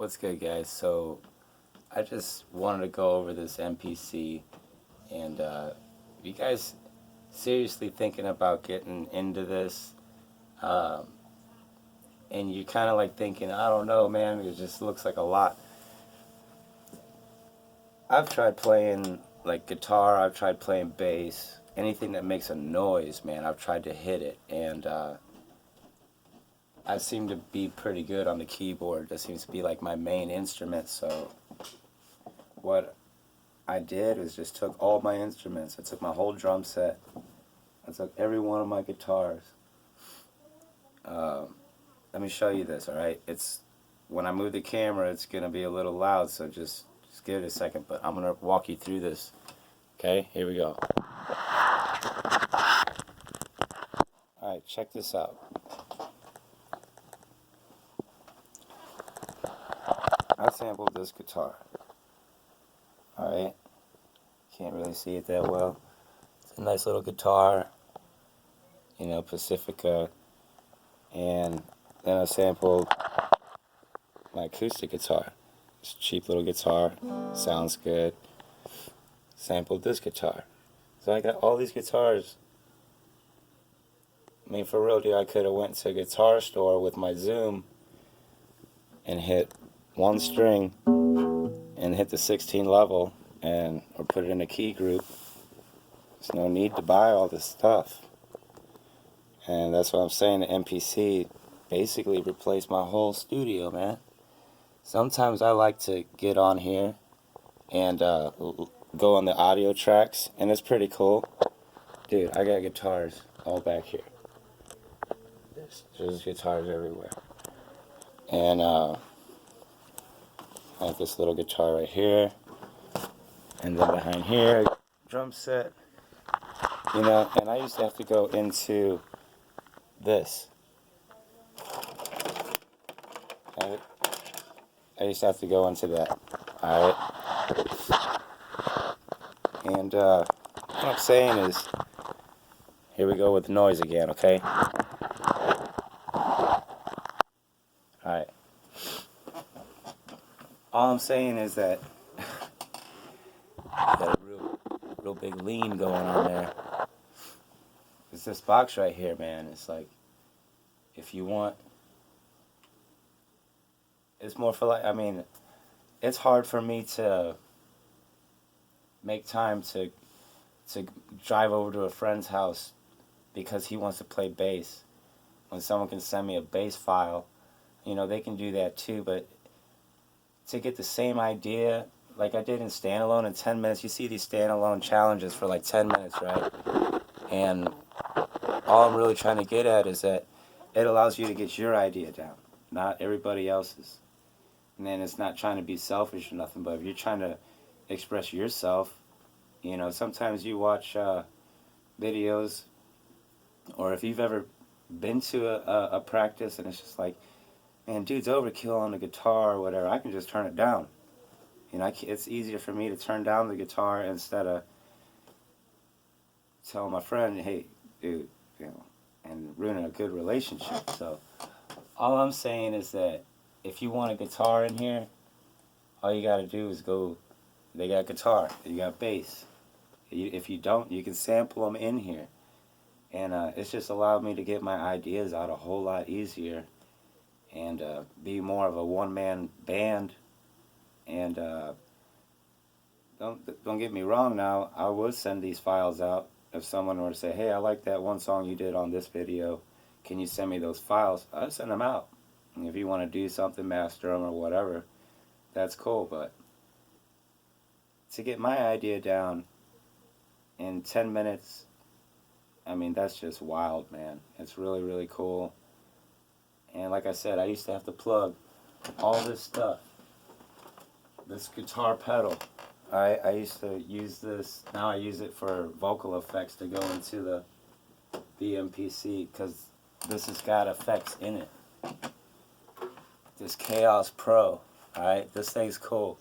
What's good, guys? So I just wanted to go over this MPC, and if you guys seriously thinking about getting into this, um, and you're kind of like thinking, I don't know, man, it just looks like a lot. I've tried playing like guitar, I've tried playing bass, anything that makes a noise, man, I've tried to hit it, and I seem to be pretty good on the keyboard. That seems to be like my main instrument. So what I did is just took all my instruments. I took my whole drum set. I took every one of my guitars. Let me show you this, alright? It's when I move the camera, it's going to be a little loud, so just give it a second, but I'm going to walk you through this. Okay, here we go. Alright, check this out. I sampled this guitar. Alright, can't really see it that well. It's a nice little guitar, you know, Pacifica. And then I sampled my acoustic guitar. It's a cheap little guitar, sounds good. Sampled this guitar. So I got all these guitars. I mean, for real, dude, I could have went to a guitar store with my Zoom and hit one string and hit the 16 level and or put it in a key group. There's no need to buy all this stuff. And that's what I'm saying. The MPC basically replaced my whole studio, man. Sometimes I like to get on here and go on the audio tracks, and it's pretty cool. Dude, I got guitars all back here. There's guitars everywhere. And I have this little guitar right here. And then behind here, drum set. You know, and I used to have to go into this. I used to have to go into that. Alright? And what I'm saying is, here we go with the noise again, okay? Alright. All I'm saying is that got a real big lean going on there. It's this box right here, man. It's like, if you want, it's more for like, I mean, it's hard for me to make time to drive over to a friend's house because he wants to play bass. When someone can send me a bass file, you know, they can do that too, but to get the same idea, like I did in Standalone in 10 minutes, you see these Standalone challenges for like 10 minutes, right? And all I'm really trying to get at is that it allows you to get your idea down, not everybody else's. And then it's not trying to be selfish or nothing, but if you're trying to express yourself, you know, sometimes you watch videos, or if you've ever been to a practice and it's just like, man, dude's overkill on the guitar or whatever, I can just turn it down. You know, it's easier for me to turn down the guitar instead of telling my friend, hey, dude, you know, and ruining a good relationship. So all I'm saying is that if you want a guitar in here, all you got to do is go, they got guitar, you got bass. If you don't, you can sample them in here. And it's just allowed me to get my ideas out a whole lot easier and be more of a one-man band. And don't get me wrong now, I would send these files out if someone were to say, hey, I like that one song you did on this video, can you send me those files? I'd send them out. And if you want to do something, master them or whatever, that's cool. But to get my idea down in 10 minutes, I mean, that's just wild, man. It's really, really cool. And like I said, I used to have to plug all this stuff. This guitar pedal, I used to use this, now I use it for vocal effects to go into the MPC, because this has got effects in it. This Chaos Pro, alright, this thing's cool.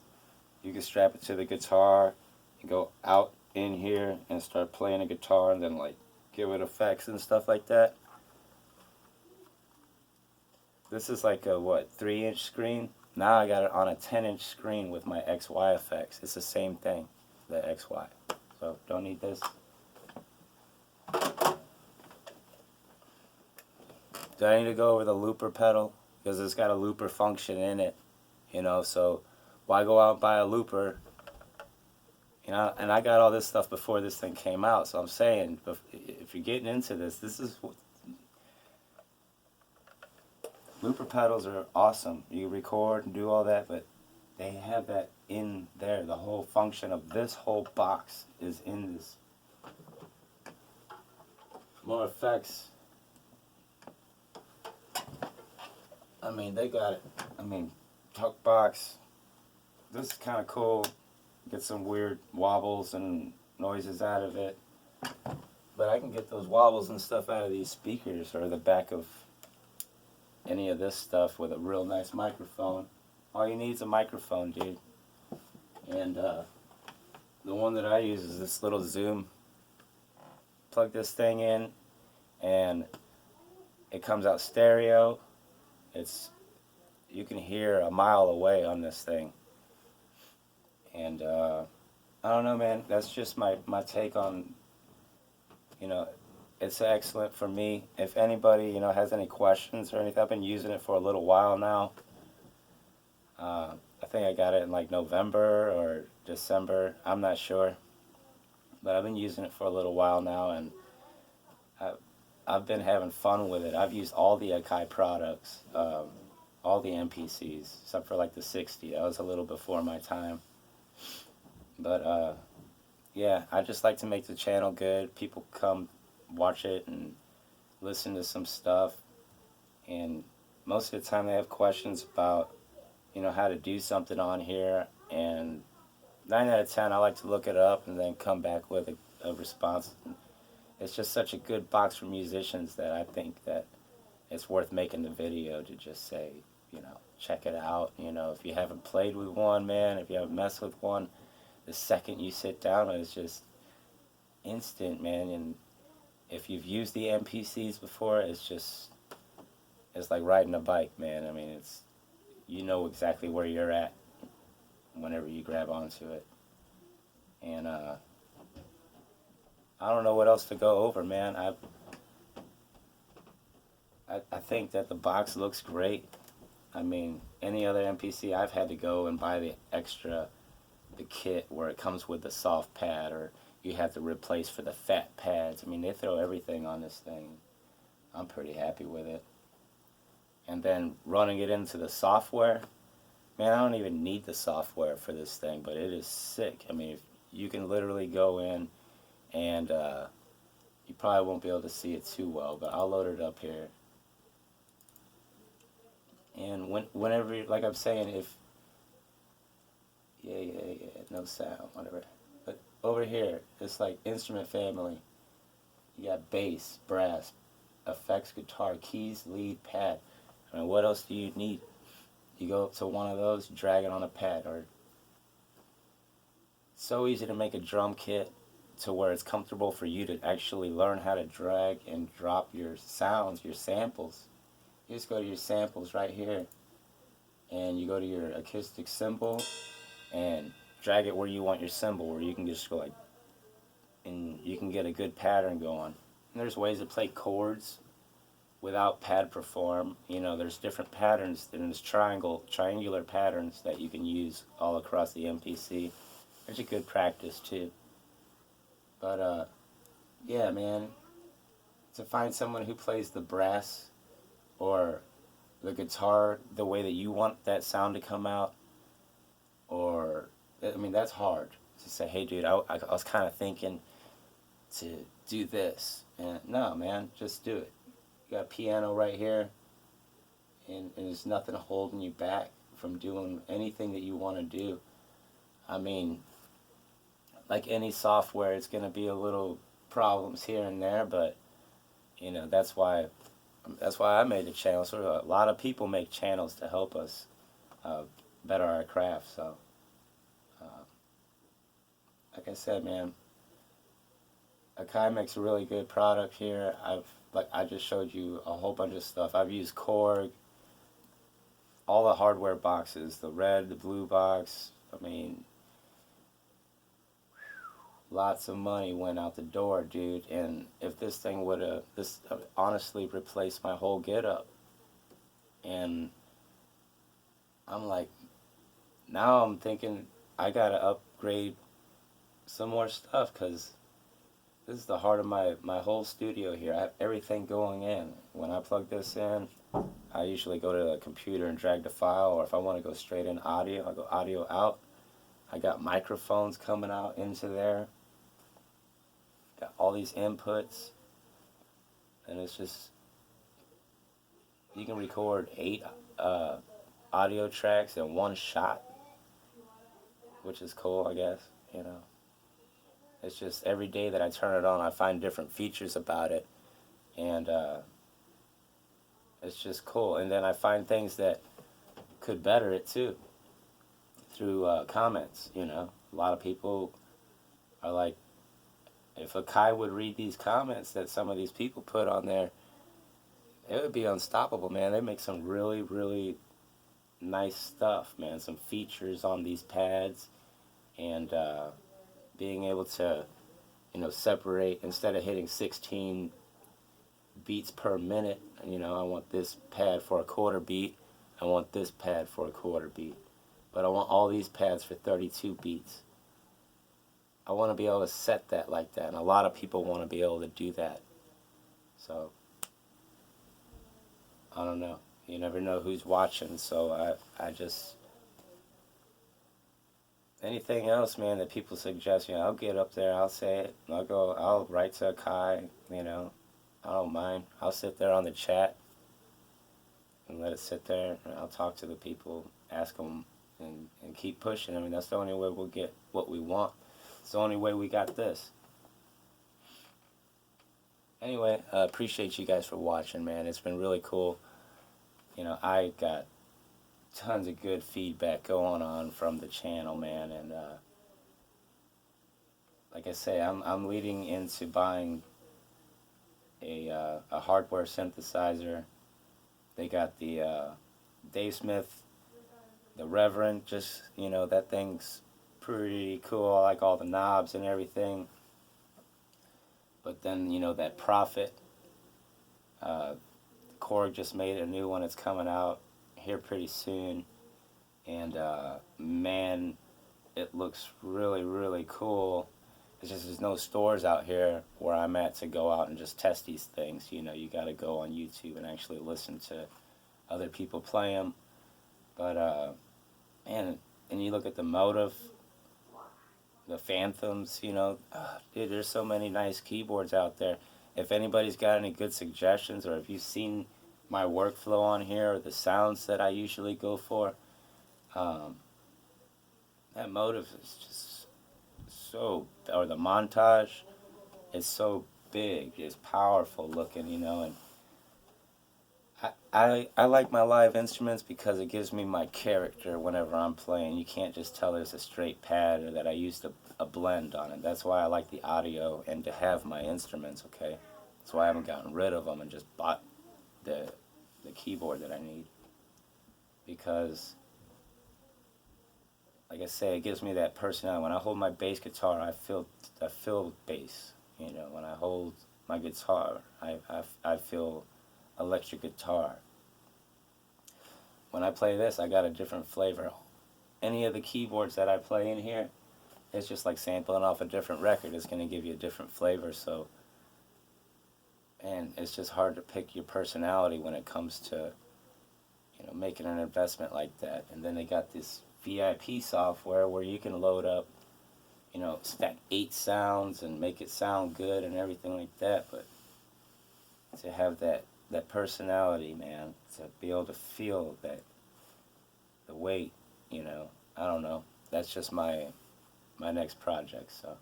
You can strap it to the guitar, and go out in here and start playing a guitar and then like give it effects and stuff like that. This is like a, what, 3-inch screen? now I got it on a 10-inch screen with my XY effects. It's the same thing, the XY. So don't need this. Do I need to go over the looper pedal? Because it's got a looper function in it, you know, so why go out and buy a looper? You know, and I got all this stuff before this thing came out, so I'm saying, if you're getting into this, looper pedals are awesome. You record and do all that, but they have that in there. The whole function of this whole box is in this. More effects. I mean, they got it. I mean, talk box. This is kind of cool. Get some weird wobbles and noises out of it. But I can get those wobbles and stuff out of these speakers or the back of any of this stuff with a real nice microphone. All you need is a microphone, dude. And the one that I use is this little Zoom. Plug this thing in and it comes out stereo. You can hear a mile away on this thing. And I don't know, man, that's just my take on, you know, it's excellent for me. If anybody, you know, has any questions or anything, I've been using it for a little while now. I think I got it in like November or December, I'm not sure. But I've been using it for a little while now, and I've been having fun with it. I've used all the Akai products, all the MPCs, except for like the 60. That was a little before my time. But yeah, I just like to make the channel good. People come watch it and listen to some stuff. And most of the time they have questions about, you know, how to do something on here. And 9 out of 10, I like to look it up and then come back with a response. It's just such a good box for musicians that I think that it's worth making the video to just say, you know, check it out. You know, if you haven't played with one, man, if you haven't messed with one, the second you sit down, it's just instant, man. And if you've used the MPCs before, it's like riding a bike, man. I mean, you know exactly where you're at whenever you grab onto it. And I don't know what else to go over, man. I think that the box looks great. I mean, any other MPC, I've had to go and buy the kit where it comes with the soft pad, or you have to replace for the fat pads. I mean, they throw everything on this thing. I'm pretty happy with it. And then running it into the software, man, I don't even need the software for this thing, but it is sick. I mean, you can literally go in and you probably won't be able to see it too well, but I'll load it up here. And whenever, like I'm saying, no sound, whatever. But over here, it's like instrument family. You got bass, brass, effects, guitar, keys, lead, pad. I mean, what else do you need? You go up to one of those, drag it on a pad. Or it's so easy to make a drum kit to where it's comfortable for you to actually learn how to drag and drop your sounds, your samples. You just go to your samples right here, and you go to your acoustic cymbal and drag it where you want your cymbal, where you can just go like, and you can get a good pattern going. And there's ways to play chords without pad perform. You know, there's different patterns, and there's triangular patterns that you can use all across the MPC. There's a good practice too. But yeah, man, to find someone who plays the brass or the guitar the way that you want that sound to come out, or, I mean, that's hard to say, hey dude, I was kind of thinking to do this. And no, man, just do it. You got a piano right here, and there's nothing holding you back from doing anything that you want to do. I mean, like any software, it's going to be a little problems here and there, but, you know, that's why I made the channel. Sort of a lot of people make channels to help us better our craft. So, like I said, man, Akai makes a really good product here. I just showed you a whole bunch of stuff. I've used Korg, all the hardware boxes, the red, the blue box. I mean, lots of money went out the door, dude. And if this thing would have, this honestly replaced my whole getup. And I'm like, now I'm thinking I gotta upgrade some more stuff, because this is the heart of my whole studio here. I have everything going in. When I plug this in, I usually go to the computer and drag the file, or if I want to go straight in audio, I go audio out. I got microphones coming out into there. Got all these inputs. And it's just, you can record 8 audio tracks in one shot, which is cool, I guess, you know. It's just every day that I turn it on, I find different features about it, and it's just cool. And then I find things that could better it too, through comments, you know. A lot of people are like, if Akai would read these comments that some of these people put on there, it would be unstoppable, man. They make some really, really nice stuff, man. Some features on these pads, and being able to, you know, separate, instead of hitting 16 beats per minute, you know, I want this pad for a quarter beat, I want this pad for a quarter beat, but I want all these pads for 32 beats. I want to be able to set that like that, and a lot of people want to be able to do that. So, I don't know. You never know who's watching, so I just... anything else, man, that people suggest, you know, I'll get up there, I'll say it, I'll write to Akai, you know, I don't mind. I'll sit there on the chat and let it sit there, and I'll talk to the people, ask them, and keep pushing. I mean, that's the only way we'll get what we want. It's the only way we got this. Anyway, appreciate you guys for watching, man. It's been really cool. You know, I got tons of good feedback going on from the channel, man, and like I say, I'm leading into buying a hardware synthesizer. They got the Dave Smith, the Reverend, just, you know, that thing's pretty cool. I like all the knobs and everything. But then, you know, that Prophet, Korg just made a new one. It's coming out here pretty soon, and man, it looks really, really cool. It's just there's no stores out here where I'm at to go out and just test these things. You know, you got to go on YouTube and actually listen to other people play them. But man, and you look at the Motive, the Phantoms, you know, dude, there's so many nice keyboards out there. If anybody's got any good suggestions, or if you've seen my workflow on here, or the sounds that I usually go for, that Motive is just so, or the Montage is so big, it's powerful looking, you know. And I like my live instruments because it gives me my character whenever I'm playing. You can't just tell there's a straight pad or that I used a blend on it. That's why I like the audio and to have my instruments, okay? That's why I haven't gotten rid of them and just bought the keyboard that I need. Because, like I say, it gives me that personality. When I hold my bass guitar, I feel bass. You know, when I hold my guitar, I feel electric guitar. When I play this, I got a different flavor. Any of the keyboards that I play in here, it's just like sampling off a different record. It's going to give you a different flavor. So, and it's just hard to pick your personality when it comes to, you know, making an investment like that. And then they got this VIP software where you can load up, you know, stack 8 sounds and make it sound good and everything like that. But to have that personality, man, to be able to feel that, the weight, you know, I don't know. That's just my next project. So,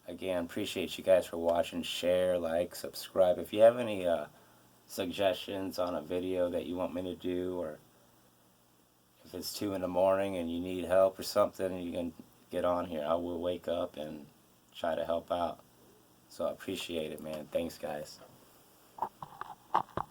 again, appreciate you guys for watching. Share, like, subscribe. If you have any suggestions on a video that you want me to do, or if it's 2 in the morning and you need help or something, you can get on here. I will wake up and try to help out. So I appreciate it, man. Thanks, guys.